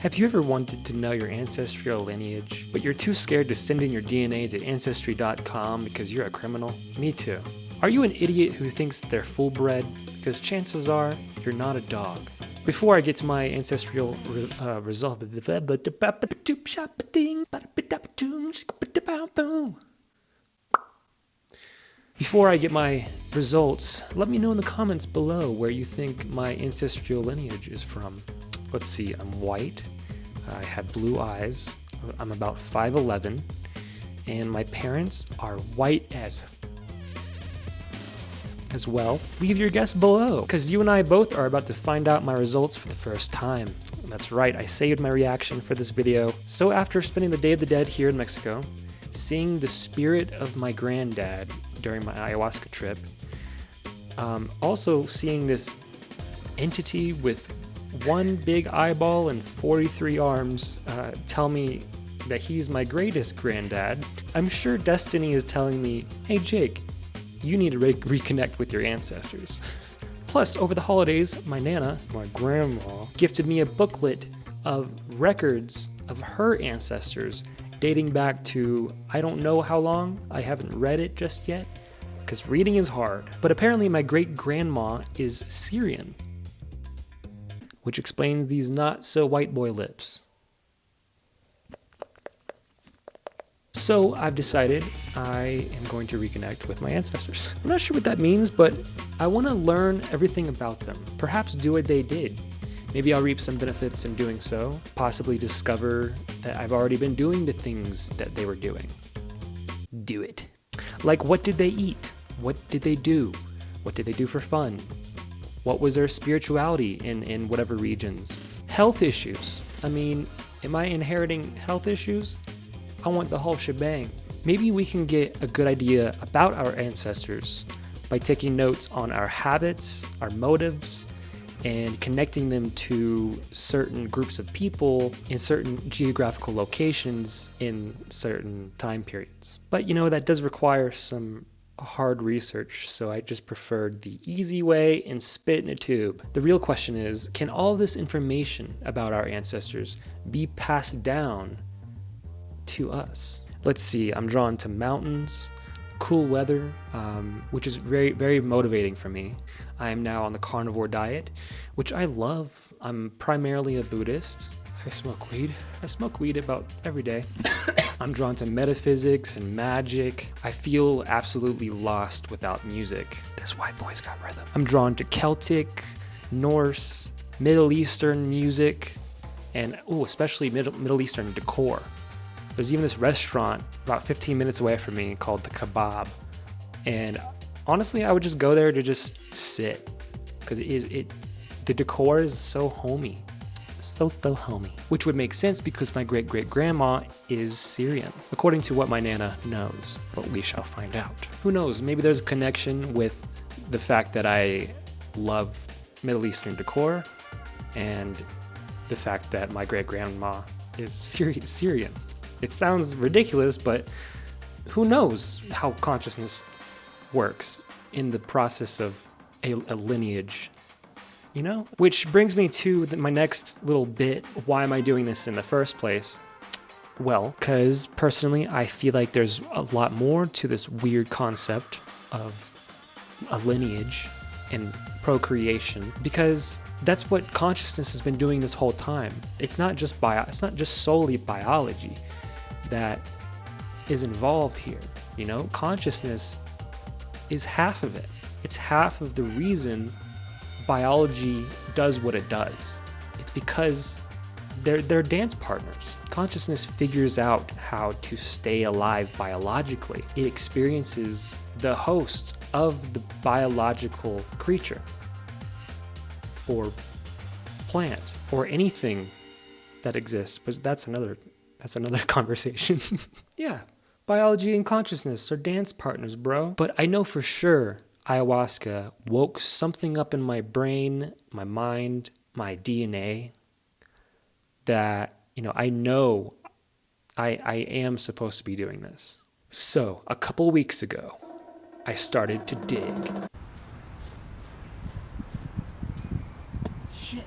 Have you ever wanted to know your ancestral lineage, but you're too scared to send in your DNA to Ancestry.com because you're a criminal? Me too. Are you an idiot who thinks they're full-bred? Because chances are, you're not a dog. Before I get to my ancestral result, before I get my results, let me know in the comments below where you think my ancestral lineage is from. Let's see, I'm white, I have blue eyes, I'm about 5'11", and my parents are white as well. Leave your guess below, because you and I both are about to find out my results for the first time. That's right, I saved my reaction for this video. So after spending the Day of the Dead here in Mexico, seeing the spirit of my granddad during my ayahuasca trip, also seeing this entity with one big eyeball and 43 arms tell me that he's my greatest granddad, I'm sure destiny is telling me, hey Jake, you need to reconnect with your ancestors. Plus, over the holidays, my Nana, my grandma, gifted me a booklet of records of her ancestors dating back to I don't know how long. I haven't read it just yet, because reading is hard. But apparently my great-grandma is Syrian, which explains these not-so-white boy lips. So I've decided I am going to reconnect with my ancestors. I'm not sure what that means, but I want to learn everything about them. Perhaps do what they did. Maybe I'll reap some benefits in doing so. Possibly discover that I've already been doing the things that they were doing. Do it. Like, what did they eat? What did they do? What did they do for fun? What was their spirituality in whatever regions? Health issues. I mean, am I inheriting health issues? I want the whole shebang. Maybe we can get a good idea about our ancestors by taking notes on our habits, our motives, and connecting them to certain groups of people in certain geographical locations in certain time periods. But you know, that does require some hard research, so I just preferred the easy way and spit in a tube. The real question is, can all this information about our ancestors be passed down to us? Let's see, I'm drawn to mountains, cool weather, which is very, very motivating for me. I am now on the carnivore diet, which I love. I'm primarily a Buddhist. I smoke weed. I smoke weed about every day. I'm drawn to metaphysics and magic. I feel absolutely lost without music. This white boy's got rhythm. I'm drawn to Celtic, Norse, Middle Eastern music, and especially Middle Eastern decor. There's even this restaurant about 15 minutes away from me called The Kebab. And honestly, I would just go there to just sit, because the decor is so homey. So homey. Which would make sense because my great-great-grandma is Syrian, according to what my Nana knows, but we shall find out. Who knows, maybe there's a connection with the fact that I love Middle Eastern decor and the fact that my great-grandma is Syrian. It sounds ridiculous, but who knows how consciousness works in the process of a lineage, you know? Which brings me to my next little bit. Why am I doing this in the first place? Well, because personally, I feel like there's a lot more to this weird concept of a lineage and procreation, because that's what consciousness has been doing this whole time. It's not just solely biology that is involved here. You know, consciousness is half of it. It's half of the reason biology does what it does. It's because they're dance partners. Consciousness figures out how to stay alive biologically. It experiences the host of the biological creature or plant or anything that exists, but that's another conversation. Yeah, biology and consciousness are dance partners, bro. But I know for sure ayahuasca woke something up in my brain, my mind, my DNA that, you know I am supposed to be doing this. So a couple weeks ago, I started to dig. Shit.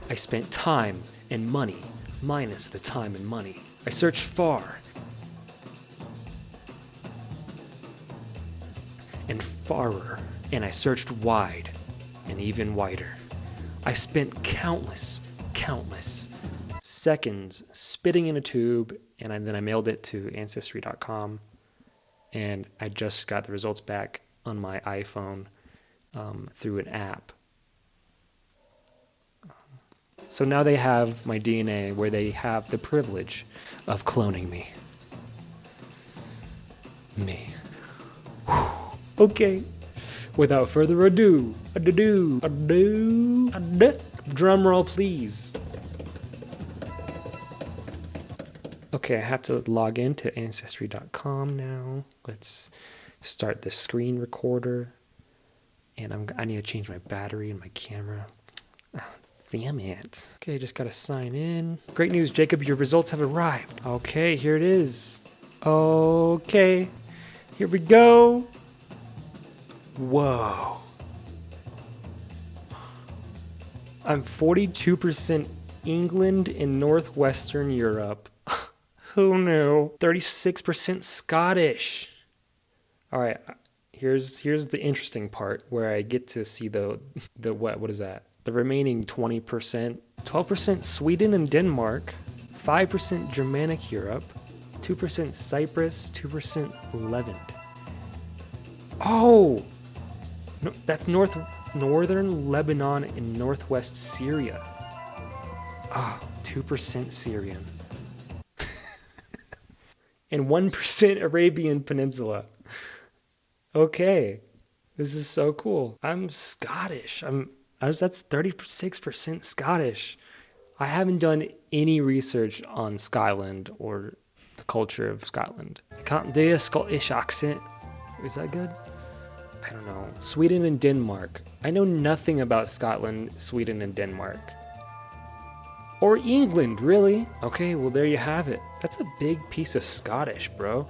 I spent time and money minus the time and money. I searched far and farther, and I searched wide and even wider. I spent countless seconds spitting in a tube, and then I mailed it to Ancestry.com, and I just got the results back on my iPhone through an app. So now they have my DNA where they have the privilege of cloning me. Okay, without further ado, drum roll please. Okay, I have to log into Ancestry.com now. Let's start the screen recorder. And I need to change my battery and my camera. Oh, damn it. Okay, just gotta sign in. Great news, Jacob, your results have arrived. Okay, here it is. Okay, here we go. Whoa. I'm 42% England and Northwestern Europe. Who knew? 36% Scottish. All right, here's the interesting part where I get to see the what is that? The remaining 20%. 12% Sweden and Denmark, 5% Germanic Europe, 2% Cyprus, 2% Levant. Oh, no, that's northern Lebanon and northwest Syria. Ah, 2% Syrian. And 1% Arabian Peninsula. Okay, this is so cool. I'm Scottish. That's 36% Scottish. I haven't done any research on Scotland or the culture of Scotland. I can't do a Scottish accent. Is that good? I don't know. Sweden and Denmark. I know nothing about Scotland, Sweden, and Denmark. Or England, really? Okay, well, there you have it. That's a big piece of Scottish, bro.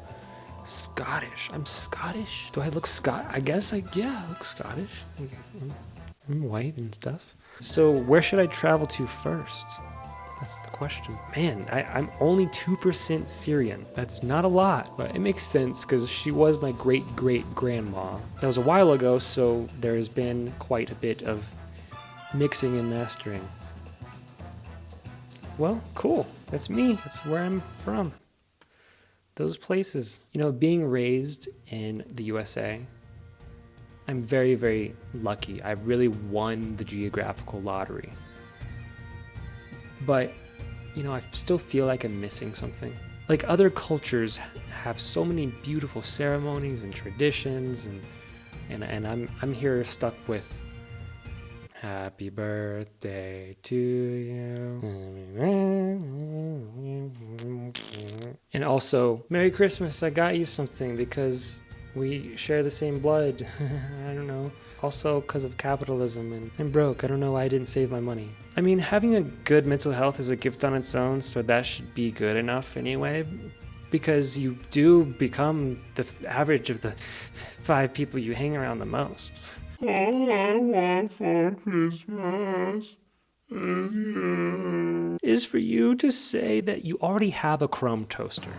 Scottish. I'm Scottish? Do I look I guess I look Scottish. I'm white and stuff. So where should I travel to first? That's the question. Man, I'm only 2% Syrian. That's not a lot, but it makes sense because she was my great-great-grandma. That was a while ago, so there's been quite a bit of mixing and mastering. Well, cool. That's me. That's where I'm from. Those places. You know, being raised in the USA, I'm very, very lucky. I really won the geographical lottery. But, you know, I still feel like I'm missing something. Like other cultures have so many beautiful ceremonies and traditions, and I'm here stuck with happy birthday to you. And also, Merry Christmas, I got you something because we share the same blood. I don't know. Also, because of capitalism, and I'm broke. I don't know why I didn't save my money. I mean, having a good mental health is a gift on its own, so that should be good enough anyway, because you do become the average of the 5 people you hang around the most. All I want for Christmas is for you to say that you already have a chrome toaster.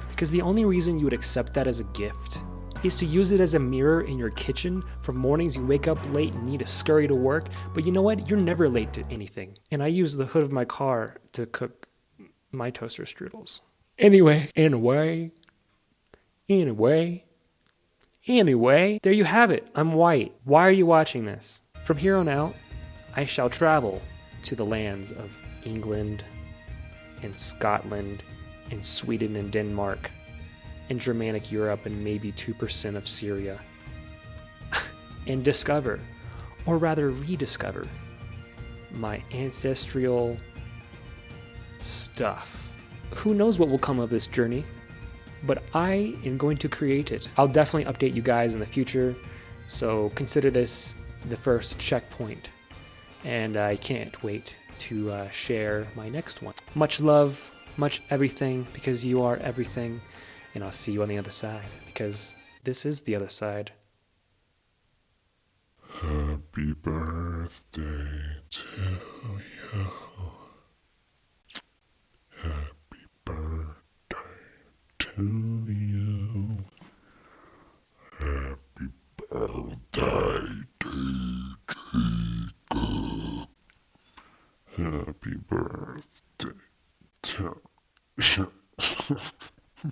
Because the only reason you would accept that as a gift is to use it as a mirror in your kitchen for mornings you wake up late and need to scurry to work. But you know what? You're never late to anything. And I use the hood of my car to cook my toaster strudels. Anyway, there you have it. I'm white. Why are you watching this? From here on out, I shall travel to the lands of England and Scotland and Sweden and Denmark and Germanic Europe and maybe 2% of Syria and discover, or rather rediscover, my ancestral stuff. Who knows what will come of this journey? But I am going to create it. I'll definitely update you guys in the future, so consider this the first checkpoint. And I can't wait to share my next one. Much love, much everything, because you are everything. And I'll see you on the other side, because this is the other side. Happy birthday to you. to you. Happy birthday, DJ. Happy birthday to